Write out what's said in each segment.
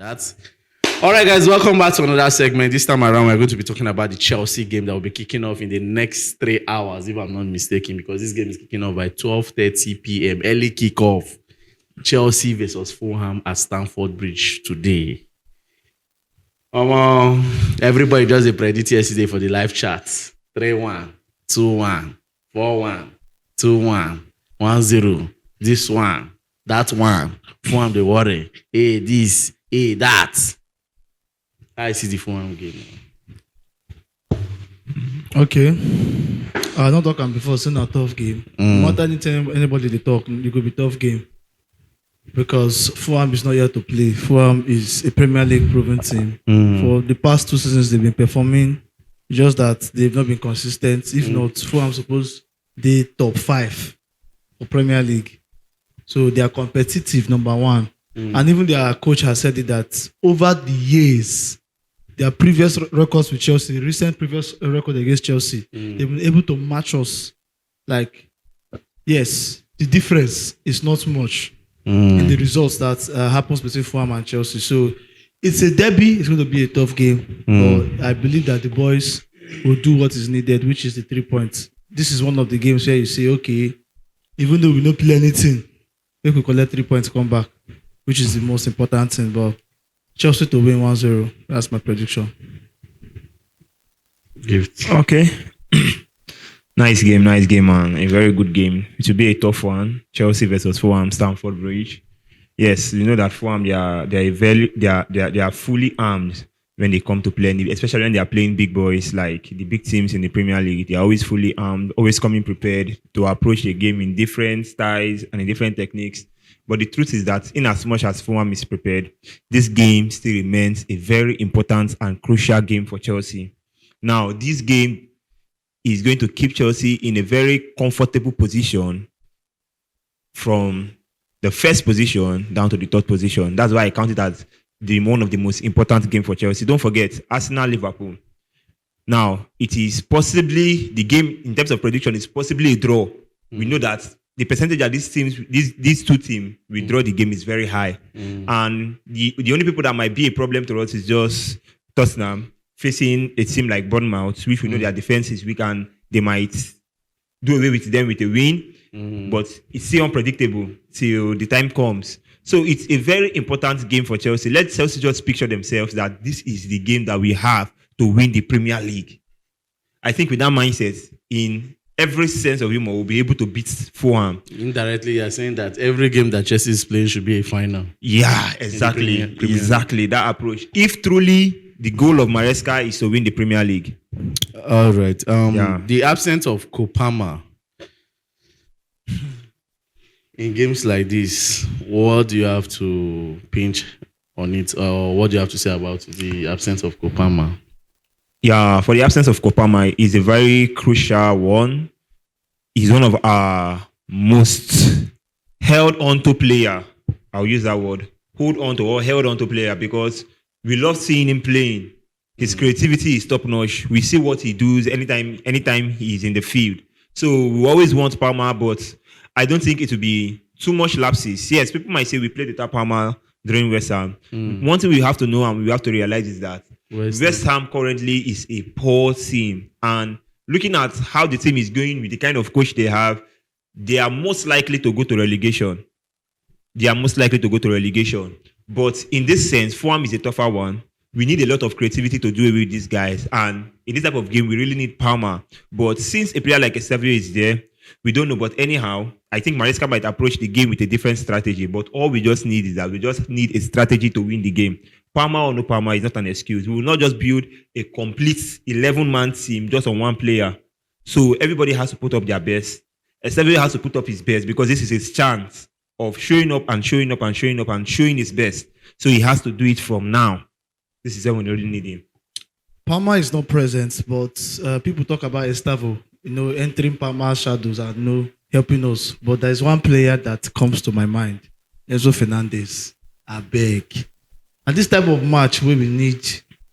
That's all right, guys. Welcome back to another segment. This time around, we're going to be talking about the Chelsea game that will be kicking off in the next 3 hours, if I'm not mistaken, because this game is kicking off by 12:30 p.m. Early kickoff. Chelsea versus Fulham at Stamford Bridge today. Everybody does a predict yesterday for the live chat. 3-1, 2-1, 4-1, 2-1, 1-0. This one, that one. Fulham the worry. Hey, this, hey, that. I see the Fulham game. Okay. I don't talk before saying a tough game. No matter anytime anybody they talk, it could be tough game. Because Fulham is not here to play. Fulham is a Premier League proven team. For the past 2 seasons, they've been performing, just that they've not been consistent. If not, Fulham suppose they top 5 for Premier League. So they are competitive, number one. And even their coach has said it that over the years, their previous records with Chelsea, recent previous record against Chelsea, they've been able to match us. Like, yes, the difference is not much in the results that happens between Fulham and Chelsea. So it's a derby. It's going to be a tough game. But I believe that the boys will do what is needed, which is the 3 points. This is one of the games where you say, okay, even though we don't play anything, we could collect 3 points, come back, which is the most important thing. But Chelsea to win 1-0. That's my prediction. Okay. Nice game, man. A very good game. It will be a tough one. Chelsea versus Fulham, Stamford Bridge. Yes, you know that Fulham they are fully armed when they come to play, especially when they are playing big boys like the big teams in the Premier League. They are always fully armed, always coming prepared to approach the game in different styles and in different techniques. But the truth is that in as much as Fulham is prepared, this game still remains a very important and crucial game for Chelsea. Now, this game is going to keep Chelsea in a very comfortable position from the first position down to the third position. That's why I count it as one of the most important games for Chelsea. Don't forget, Arsenal-Liverpool. Now, it is possibly, the game in terms of prediction is possibly a draw. We know that the percentage that these two teams will draw the game is very high. And the only people that might be a problem to us is just Tottenham facing a team like Bournemouth, which we know their defense is weak and they might do away with them with a win. But it's still unpredictable till the time comes. So it's a very important game for Chelsea. Let Chelsea just picture themselves that this is the game that we have to win the Premier League. I think with that mindset, in every sense of humor, we'll be able to beat Fulham. Indirectly, you're saying that every game that Chelsea is playing should be a final. Yeah, exactly. Exactly, that approach. If truly the goal of Maresca is to win the Premier League. All right. The absence of Kopama in games like this, what do you have to pinch on it, or what do you have to say about the absence of Kopama? Yeah, for the absence of Kopama is a very crucial one. He's one of our most held on to player. I'll use that word. Held on to player because we love seeing him playing. His creativity is top notch. We see what he does anytime he's in the field. So we always want Palmer, but I don't think it will be too much lapses. Yes, people might say we played without Palmer during West Ham. One thing we have to know and we have to realize is that West Ham currently is a poor team. And looking at how the team is going with the kind of coach they have, they are most likely to go to relegation. But in this sense, Fulham is a tougher one. We need a lot of creativity to do away with these guys. And in this type of game, we really need Palmer. But since a player like Eusebio is there, we don't know. But anyhow, I think Maresca might approach the game with a different strategy. But all we just need is that we just need a strategy to win the game. Palmer or no Palmer is not an excuse. We will not just build a complete 11-man team just on one player. So everybody has to put up their best. Eusebio has to put up his best because this is his chance of showing up and showing his best. So he has to do it from now. This is when we really need him. Palmer is not present, but people talk about Estavo, entering Palmer's shadows and helping us. But there's one player that comes to my mind, Enzo Fernandez. I beg. And this type of match where we need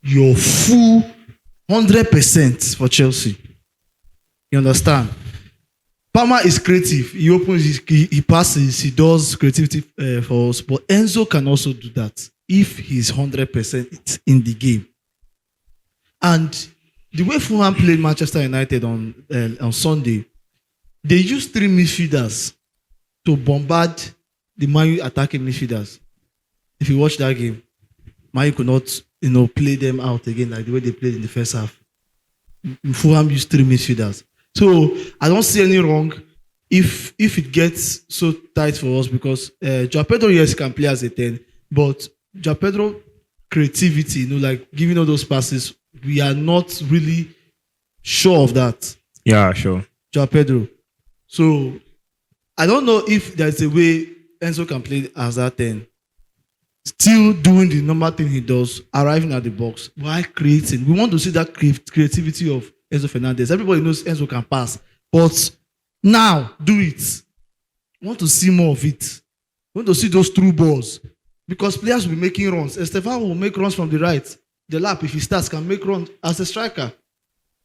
your full 100% for Chelsea. You understand? Palmer is creative. He opens, he passes, he does creativity for us. But Enzo can also do that. if he's 100% in the game. And the way Fulham played Manchester United on Sunday, they used 3 midfielders to bombard the Man U attacking midfielders. If you watch that game, Man U could not, play them out again like the way they played in the first half. Fulham used 3 midfielders. So I don't see any wrong if it gets so tight for us because Joao Pedro, yes, can play as a 10, but Joao Pedro creativity, like giving all those passes, we are not really sure of that. Yeah, sure. Joao Pedro. So I don't know if there's a way Enzo can play as that 10. Still doing the normal thing he does, arriving at the box, while creating. We want to see that creativity of Enzo Fernandez. Everybody knows Enzo can pass, but now do it. We want to see more of it. We want to see those through balls because players will be making runs. Estefan will make runs from the right. The lap, if he starts, can make runs as a striker.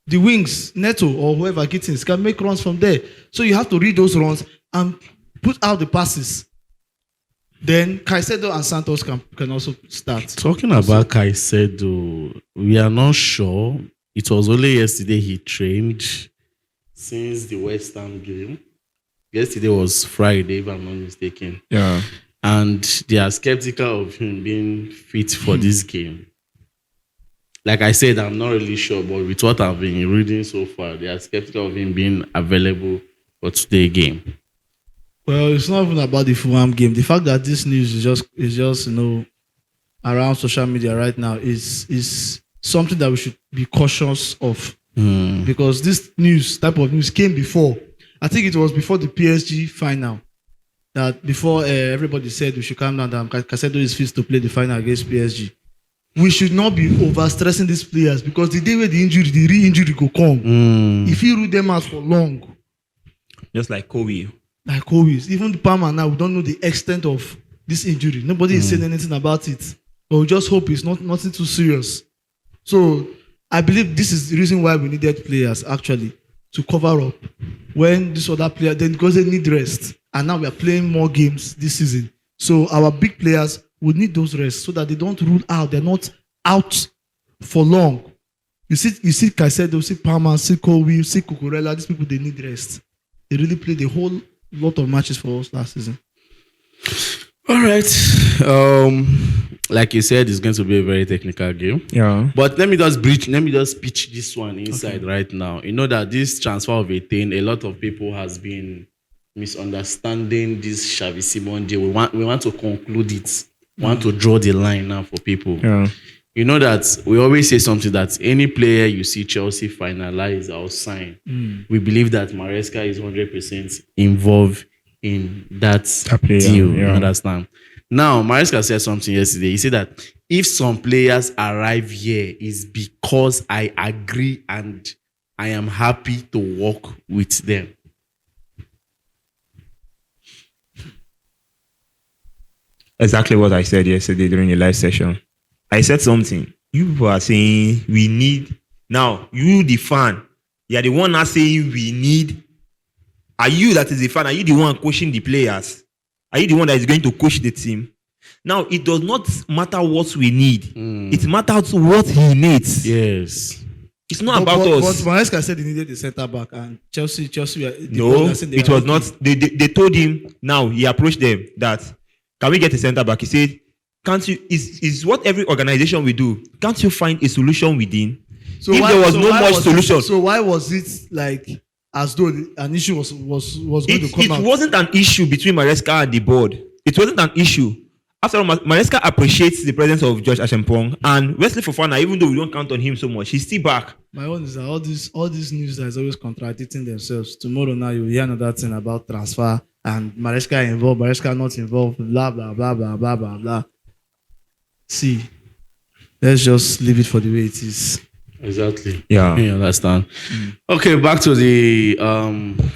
The wings, Neto or whoever Gittins, can make runs from there. So you have to read those runs and put out the passes. Then Caicedo and Santos can also start. Talking about Caicedo, we are not sure. It was only yesterday he trained since the West Ham game. Yesterday was Friday, if I'm not mistaken. Yeah. And they are skeptical of him being fit for this game. Like I said, I'm not really sure, but with what I've been reading so far, they are skeptical of him being available for today's game. Well, it's not even about the Fulham game. The fact that this news is just around social media right now is something that we should be cautious of because this type of news came before. I think it was before the PSG final. That before everybody said we should calm down. That Caicedo is fit to play the final against PSG. We should not be overstressing these players because the day where the re-injury go come, if you rule them out for long, just like Kobe. Like always, even the Palmer now, we don't know the extent of this injury. Nobody is saying anything about it. But we just hope it's nothing too serious. So I believe this is the reason why we needed players actually to cover up when this other player then because they need rest. And now we are playing more games this season. So our big players would need those rests so that they don't rule out. They're not out for long. You see Caicedo, see Palmer, see Kobe, see Cucurella. These people, they need rest. They really played a whole lot of matches for us last season. All right. Like you said, it's going to be a very technical game. Yeah. But let me just pitch this one inside right now. You know that this transfer of a thing, a lot of people has been misunderstanding this Xavi Simon deal. We want to conclude it. We want to draw the line now for people. Yeah. You know that we always say something that any player you see Chelsea finalize or sign, we believe that Maresca is 100% involved in that deal. Yeah. You understand? Now, Maresca said something yesterday. He said that if some players arrive here, is because I agree and I am happy to work with them. Exactly what I said yesterday during the live session. I said something. You people are saying we need. Now, you, the fan, you are the one now saying we need. Are you that is the fan? Are you the one coaching the players? Are you the one that is going to coach the team? Now, it does not matter what we need. It matters what he needs. Yes. It's not about us. But Maresca said he needed a centre back, and Chelsea. No, it was not. They told him. Now he approached them that can we get a centre back? He said, "Can't you?" Is what every organization will do. Can't you find a solution within? So if there was no much solution, so why was it like as though an issue was going to come out? It wasn't an issue between Maresca and the board. It wasn't an issue. After all, Maresca appreciates the presence of George Ashempong and Wesley Fofana, even though we don't count on him so much, he's still back. My own is that all these news that is always contradicting themselves. Tomorrow now you hear another thing about transfer and Maresca involved, Maresca not involved, blah blah blah blah blah blah blah. See, let's just leave it for the way it is. Exactly. Yeah. You understand. Okay, back to the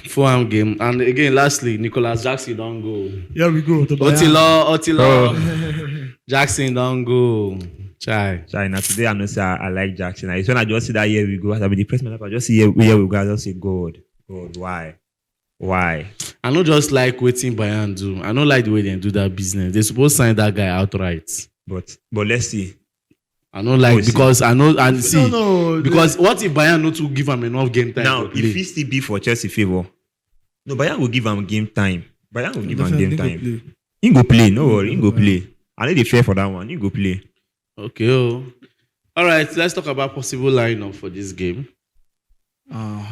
Fulham game. And again, lastly, Nicholas Jackson don't go. Here we go. Otilo. Jackson don't go. Chai. Now today I know say I like Jackson. It's when I just see that here we go. I be depressed my life. I just see here we go. I just say God, why? I don't just like waiting Bayern do. I don't like the way they do that business. They're supposed to sign that guy outright. But let's see. I don't like We'll see. because I know and see No, because what if Bayern not to give him enough game time Now, to play? if he still be for Chelsea favor, no, Bayern will give him game time. Bayern will give him game time. He go play, no worry, he go play. I need the fair for that one. He go play. Okay. Oh. All right. Let's talk about possible lineup for this game.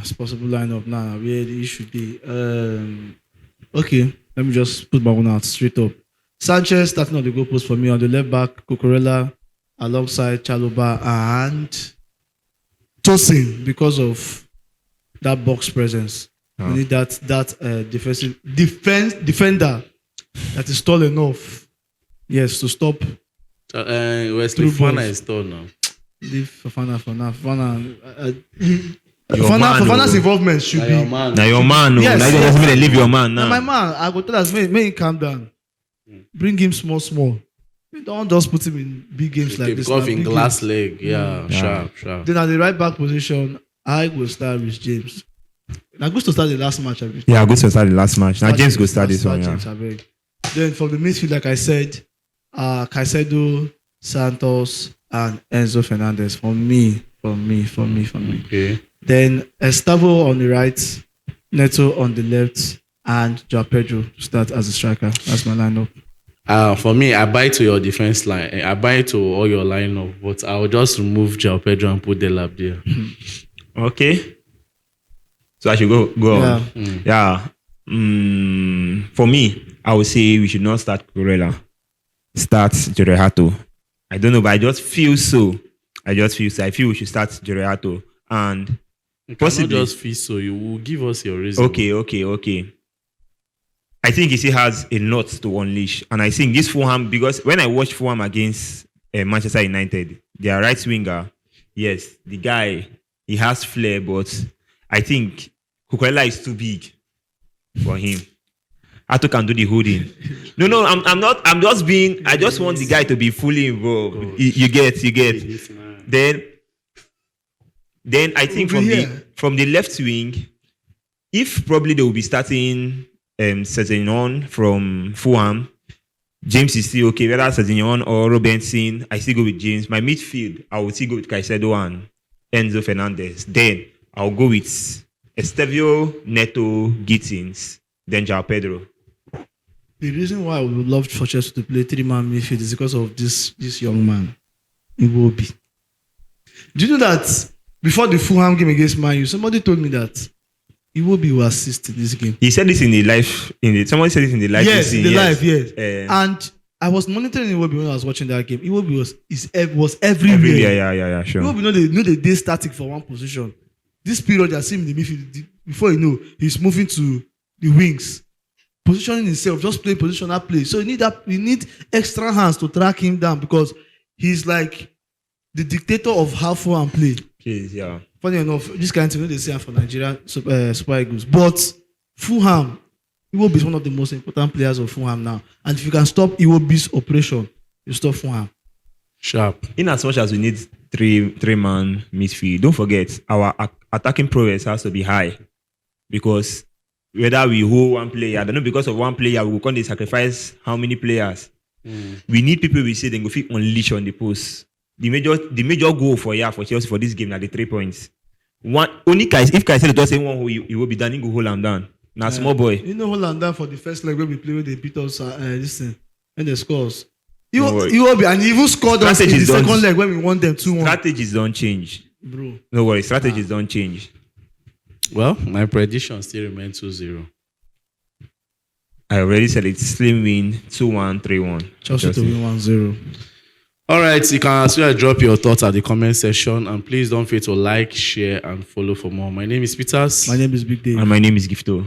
It's possible lineup now. Where the issue be? Okay, let me just put my one out straight up. Sanchez starting on the goal post for me on the left back. Cucurella alongside Chaluba and Tosin because of that box presence. We need that defender that is tall enough. Yes, to stop. Wesley Through Fofana balls. is tall now. Leave Fofana for now. Your man, Fofana's oh. involvement should Na be. your man. Now your man, no. Yes. Now you just mean leave your man Now, now. my man, I go tell us, make him calm down. Bring him small. We don't just put him in big games Okay, like this. because now, in big glass games. leg. Yeah, sharp. Then at the right back position, I will start with James. Now, good to start the last match. Yeah, good to start the last match. Now James go start this one. Yeah. James, abeg. Then from the midfield, like I said, Caicedo, Santos, and Enzo Fernandez. For me. Okay. Then Estavo on the right, Neto on the left, and Joao Pedro to start as a striker. That's my lineup. For me, I buy to your defense line. I buy to all your lineup, but I will just remove Joao Pedro and put Delap there. Okay. So I should go on. Yeah. For me, I would say we should not start Corella. Start Jorge. I don't know, but I just feel so. I feel we should start Jorge and You cannot possibly just feel so. You will give us your reason. Okay. I think he still has a lot to unleash. And I think this Fulham, because when I watched Fulham against Manchester United, their right winger, yes, the guy, he has flair, but I think Cucurella is too big for him. Ato can do the holding. No, I'm not. I'm just being. I just want the guy to be fully involved. You get. This man. Then I think from the left wing, if probably they will be starting Sezignon from Fulham, James is still okay. Whether Sezignon or Robinson, I still go with James. My midfield, I will still go with Caicedo and Enzo Fernandez. Then I'll go with Estevio, Neto, Gittins, then Joao Pedro. The reason why I would love for Chelsea to play three-man midfield is because of this young man, Iwobi. Do you know that before the Fulham game against Man U, somebody told me that Iwobi will assist in this game? He said this in the live. Somebody said it in the live. Yes, in the live, yes. And I was monitoring Iwobi when I was watching that game. Iwobi was everywhere. yeah, sure. Iwobi know they static for one position. This period, I see him in the midfield. Before you know, he's moving to the wings, positioning himself, just playing positional play. So you need extra hands to track him down because he's like the dictator of how Fulham play. Please, yeah. Funny enough, this kind of thing they say for Nigeria Super Eagles, but Fulham, Iwobi is one of the most important players of Fulham now. And if you can stop Iwobi's operation, you stop Fulham. Sharp. In as much as we need three-man midfield, don't forget our attacking prowess has to be high because whether we hold one player, I don't know, because of one player, we will come to sacrifice how many players. We need people we say they go fit unleash on the post. The major goal for Chelsea for this game are the 3 points. Only guys, if Caicedo does say one who he will be done, he go hold him down. Now small boy. You know hold him down for the first leg where we play when they beat us this thing and they scores. No worry. He will be and he even scored us in the Strategies don't- second leg when we won them 2-1. Strategies don't change. Bro. No worry, strategies don't change. Well, my prediction still remains 2-0. I already said it. Slim win 2-1, 3-1. Chelsea to win 1-0. All right, you can as well drop your thoughts at the comment section, and please don't forget to like, share, and follow for more. My name is Peters. My name is Big Dave. And my name is Gifto.